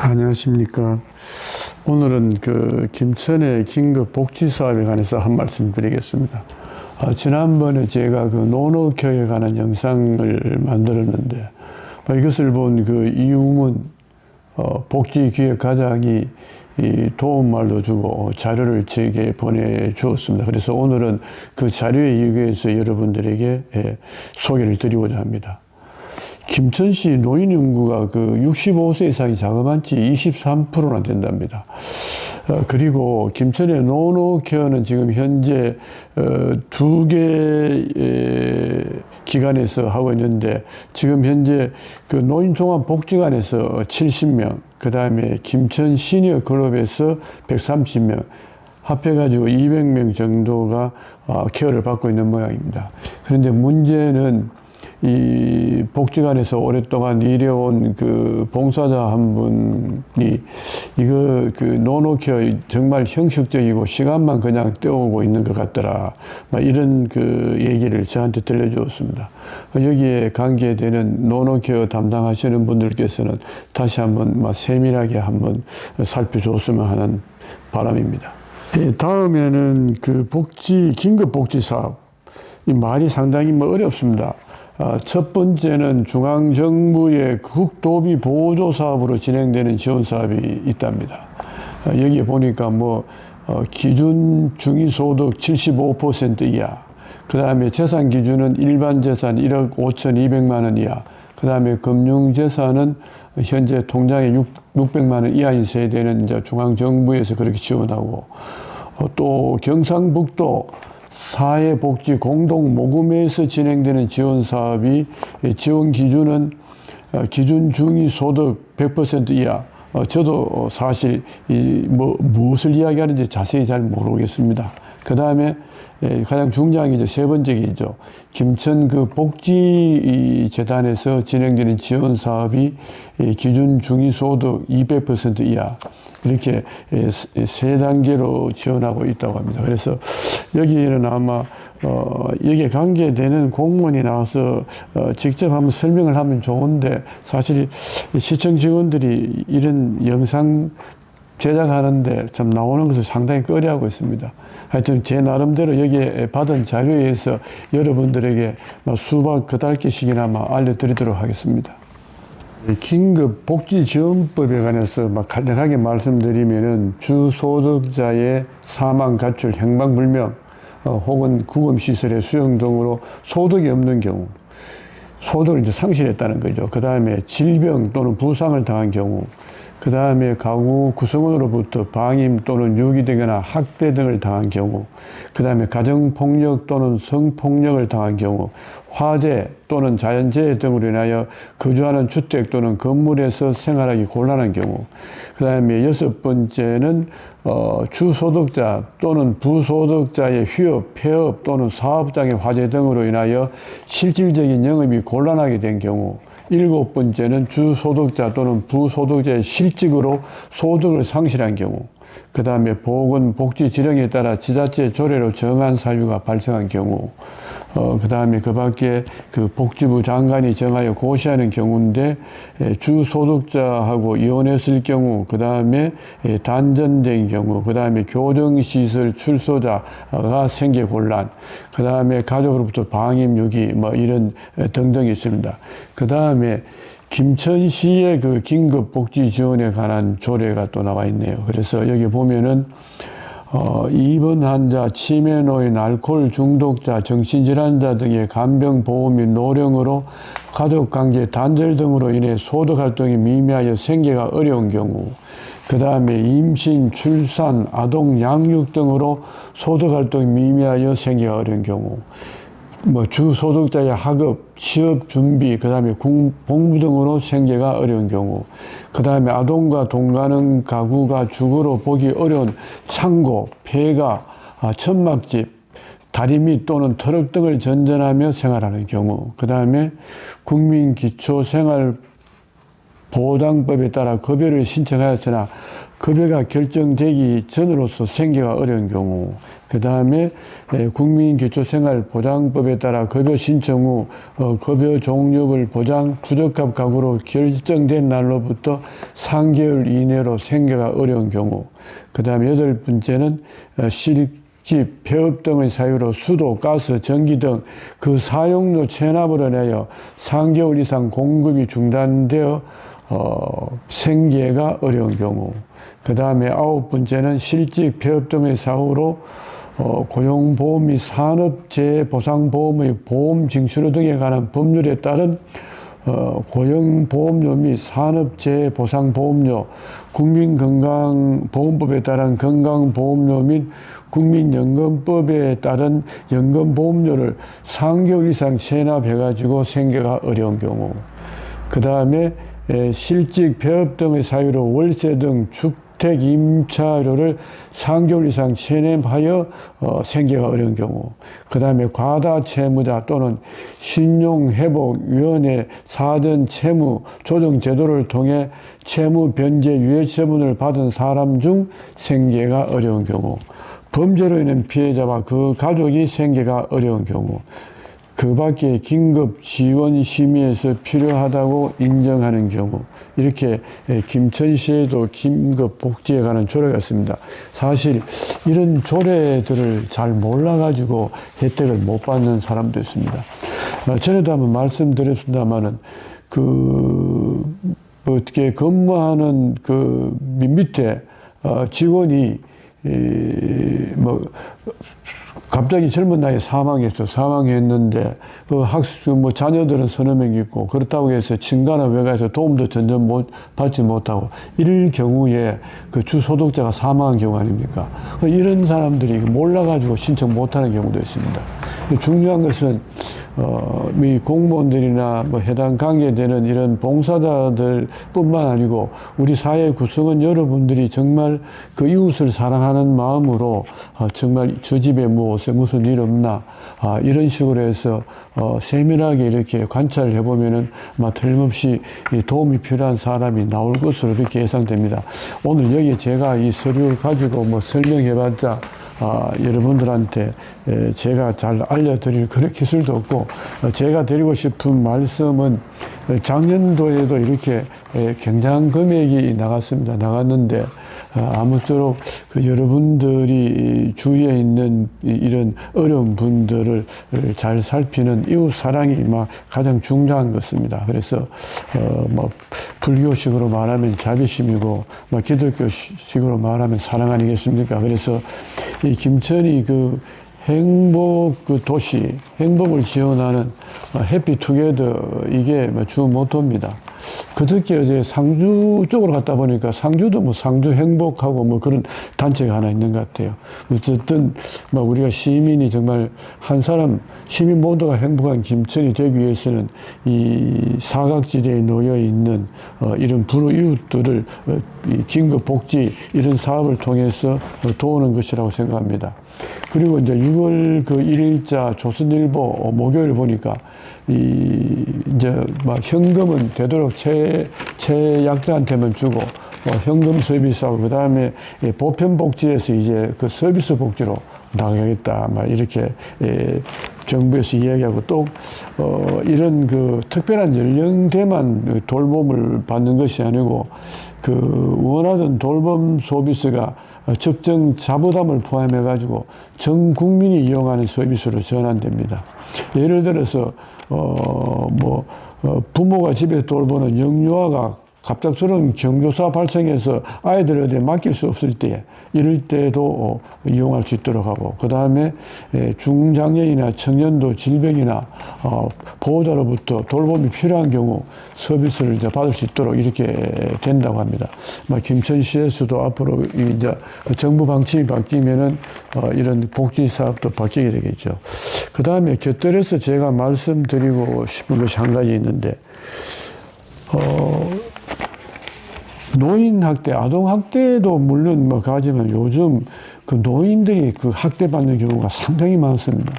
안녕하십니까. 오늘은 김천의 긴급 복지 사업에 관해서 한 말씀 드리겠습니다. 지난번에 제가 노노케어에 관한 영상을 만들었는데, 이것을 본 이웅은 복지기획과장이 도움말도 주고 자료를 제게 보내주었습니다. 그래서 오늘은 그 자료에 의해서 여러분들에게 소개를 드리고자 합니다. 김천시 노인 인구가 65세 이상이 자그만치 23%나 된답니다. 그리고 김천의 노노케어는 지금 현재 2개 기관에서 하고 있는데, 지금 현재 노인종합복지관에서 70명, 그 다음에 김천 시니어 클럽에서 130명, 합해가지고 200명 정도가 케어를 받고 있는 모양입니다. 그런데 문제는 이 복지관에서 오랫동안 일해온 봉사자 한 분이 노노케어 정말 형식적이고 시간만 그냥 때우고 있는 것 같더라, 이런 얘기를 저한테 들려주었습니다. 여기에 관계되는 노노케어 담당하시는 분들께서는 다시 한번 세밀하게 한번 살펴줬으면 하는 바람입니다. 다음에는 긴급복지 사업. 이 말이 상당히 어렵습니다. 첫 번째는 중앙정부의 국도비 보조 사업으로 진행되는 지원 사업이 있답니다. 여기에 보니까 기준 중위소득 75% 이하, 그 다음에 재산 기준은 일반 재산 1억 5,200만 원 이하, 그 다음에 금융재산은 현재 통장에 600만 원 이하인 세대는 이제 중앙정부에서 그렇게 지원하고, 또 경상북도 사회복지 공동모금회에서 진행되는 지원 사업이 지원 기준은 기준 중위소득 100% 이하. 저도 사실 무엇을 이야기하는지 자세히 잘 모르겠습니다. 그 다음에 가장 중요한 게 이제 세 번째이죠. 김천 복지재단에서 진행되는 지원 사업이 기준 중위소득 200% 이하. 이렇게 세 단계로 지원하고 있다고 합니다. 그래서 여기에는 아마 여기에 관계되는 공무원이 나와서 직접 한번 설명을 하면 좋은데, 사실 시청 직원들이 이런 영상 제작하는데 참 나오는 것을 상당히 꺼려하고 있습니다. 하여튼 제 나름대로 여기에 받은 자료에 의해서 여러분들에게 수박 그달기씩이나 알려드리도록 하겠습니다. 긴급복지지원법에 관해서 간략하게 말씀드리면은, 주소득자의 사망, 가출, 행방불명 혹은 구금시설의 수용 등으로 소득이 없는 경우, 소득을 이제 상실했다는 거죠. 그 다음에 질병 또는 부상을 당한 경우, 그 다음에 가구 구성원으로부터 방임 또는 유기되거나 학대 등을 당한 경우, 그 다음에 가정폭력 또는 성폭력을 당한 경우, 화재 또는 자연재해 등으로 인하여 거주하는 주택 또는 건물에서 생활하기 곤란한 경우, 그 다음에 6번째는 주소득자 또는 부소득자의 휴업, 폐업 또는 사업장의 화재 등으로 인하여 실질적인 영업이 곤란하게 된 경우, 7번째는 주소득자 또는 부소득자의 실직으로 소득을 상실한 경우, 그 다음에 보건복지지령에 따라 지자체 조례로 정한 사유가 발생한 경우, 그 다음에 그 밖에 복지부 장관이 정하여 고시하는 경우인데, 주소득자하고 이혼했을 경우, 그 다음에 단전된 경우, 그 다음에 교정시설 출소자가 생계 곤란, 그 다음에 가족으로부터 방임 유기 이런 등등이 있습니다. 그 다음에 김천시의 긴급복지 지원에 관한 조례가 또 나와 있네요. 그래서 여기 보면은 입원 환자, 치매 노인, 알코올 중독자, 정신질환자 등의 간병 보호 및 노령으로 가족관계 단절 등으로 인해 소득활동이 미미하여 생계가 어려운 경우, 그 다음에 임신, 출산, 아동 양육 등으로 소득활동이 미미하여 생계가 어려운 경우, 주소득자의 학업, 취업 준비, 그 다음에 공부 등으로 생계가 어려운 경우, 그 다음에 아동과 동가능 가구가 주거로 보기 어려운 창고, 폐가, 천막집, 다리밑 또는 트럭 등을 전전하며 생활하는 경우, 그 다음에 국민기초생활 보장법에 따라 급여를 신청하였으나 급여가 결정되기 전으로서 생계가 어려운 경우, 그 다음에 국민기초생활보장법에 따라 급여 신청 후 급여 종료를 보장 부적합 가구로 결정된 날로부터 3개월 이내로 생계가 어려운 경우, 그 다음에 8번째는 집, 폐업 등의 사유로 수도, 가스, 전기 등 그 사용료 체납으로 인하여 3개월 이상 공급이 중단되어 생계가 어려운 경우, 그 다음에 9번째는 실직, 폐업 등의 사유로 고용보험 및 산업재해보상보험의 보험 징수료 등에 관한 법률에 따른 고용보험료 및 산업재해보상보험료, 국민건강보험법에 따른 건강보험료 및 국민연금법에 따른 연금보험료를 3개월 이상 체납해가지고 생계가 어려운 경우, 그 다음에 실직, 폐업 등의 사유로 월세 등 주택 임차료를 3개월 이상 체납하여 생계가 어려운 경우, 그 다음에 과다 채무자 또는 신용회복위원회 사전 채무 조정 제도를 통해 채무 변제 유예 처분을 받은 사람 중 생계가 어려운 경우, 범죄로 인한 피해자와 그 가족이 생계가 어려운 경우, 그 밖에 긴급 지원 심의에서 필요하다고 인정하는 경우, 이렇게 김천시에도 긴급 복지에 관한 조례가 있습니다. 사실 이런 조례들을 잘 몰라가지고 혜택을 못 받는 사람도 있습니다. 전에도 한번 말씀드렸습니다만은 어떻게 근무하는 그 밑에 직원이 갑자기 젊은 나이에 사망했는데, 자녀들은 서너 명 있고, 그렇다고 해서 친가나 외가에서 도움도 전혀 받지 못하고, 이럴 경우에 그 주소득자가 사망한 경우 아닙니까? 이런 사람들이 몰라가지고 신청 못하는 경우도 있습니다. 중요한 것은, 이 공무원들이나 해당 관계되는 이런 봉사자들 뿐만 아니고 우리 사회 구성원 여러분들이 정말 그 이웃을 사랑하는 마음으로 정말 저 집에 무슨 일 없나 이런 식으로 해서 세밀하게 이렇게 관찰을 해보면은 틀림없이 도움이 필요한 사람이 나올 것으로 이렇게 예상됩니다. 오늘 여기 제가 이 서류를 가지고 설명해봤자 여러분들한테 제가 잘 알려드릴 그런 기술도 없고, 제가 드리고 싶은 말씀은 작년도에도 이렇게 굉장한 금액이 나갔는데 아무쪼록 여러분들이 주위에 있는 이런 어려운 분들을 잘 살피는 이웃 사랑이 가장 중요한 것입니다. 그래서 불교식으로 말하면 자비심이고 기독교식으로 말하면 사랑 아니겠습니까? 그래서 이 김천이 행복 도시, 행복을 지원하는 해피투게더, 이게 주 모토입니다. 그저께 어제 상주 쪽으로 갔다 보니까 상주도 상주 행복하고 그런 단체가 하나 있는 것 같아요. 어쨌든 우리가 시민이 정말 한 사람, 시민 모두가 행복한 김천이 되기 위해서는 이 사각지대에 놓여 있는 이런 불우이웃들을 긴급 복지 이런 사업을 통해서 도우는 것이라고 생각합니다. 그리고 이제 6월 1일자 조선일보 목요일 보니까 이제 현금은 되도록 최약자한테만 주고 현금 서비스하고 그 다음에 보편복지에서 이제 그 서비스 복지로 나가겠다 이렇게 정부에서 이야기하고, 또 이런 특별한 연령대만 돌봄을 받는 것이 아니고 원하던 돌봄 서비스가 적정 자부담을 포함해 가지고 전 국민이 이용하는 서비스로 전환됩니다. 예를 들어서 부모가 집에서 돌보는 영유아가 갑작스러운 경조사 발생해서 아이들을 어디에 맡길 수 없을 때, 이럴 때도 이용할 수 있도록 하고, 그 다음에 중장년이나 청년도 질병이나 보호자로부터 돌봄이 필요한 경우 서비스를 이제 받을 수 있도록 이렇게 된다고 합니다. 김천시에서도 앞으로 이제 정부 방침이 바뀌면은 이런 복지 사업도 바뀌게 되겠죠. 그 다음에 곁들여서 제가 말씀드리고 싶은 것이 한 가지 있는데, 노인학대, 아동학대도 물론 가지만 요즘 노인들이 학대받는 경우가 상당히 많습니다.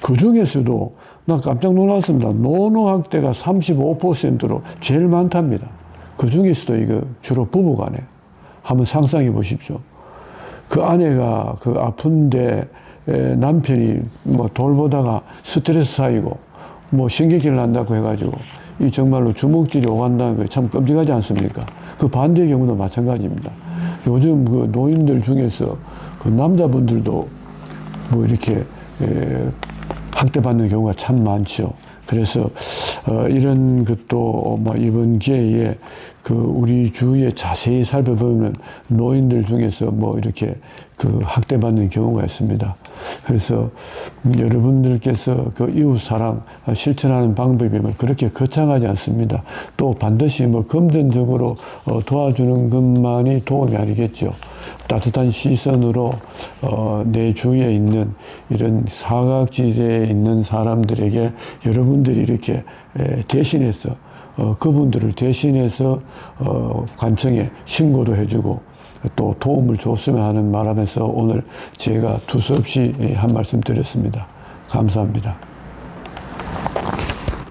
그 중에서도 나 깜짝 놀랐습니다. 노노학대가 35%로 제일 많답니다. 그 중에서도 이거 주로 부부간에 한번 상상해 보십시오. 그 아내가 그 아픈데 남편이 뭐 돌보다가 스트레스 쌓이고 뭐 신경질 난다고 해가지고 이 정말로 주먹질이 오간다는 게 참 끔찍하지 않습니까? 그 반대의 경우도 마찬가지입니다. 요즘 그 노인들 중에서 그 남자분들도 뭐 이렇게 학대받는 경우가 참 많죠. 그래서 이런 것도 뭐 이번 기회에 그 우리 주위에 자세히 살펴보면 노인들 중에서 뭐 이렇게 그 학대받는 경우가 있습니다. 그래서 여러분들께서 그 이웃 사랑 실천하는 방법이 뭐 그렇게 거창하지 않습니다. 또 반드시 뭐 금전적으로 도와주는 것만이 도움이 아니겠죠. 따뜻한 시선으로 내 주위에 있는 이런 사각지대에 있는 사람들에게 여러분들이 이렇게 대신해서 그분들을 대신해서 관청에 신고도 해주고 또 도움을 줬으면 하는 바람에서 오늘 제가 두서없이 한 말씀 드렸습니다. 감사합니다.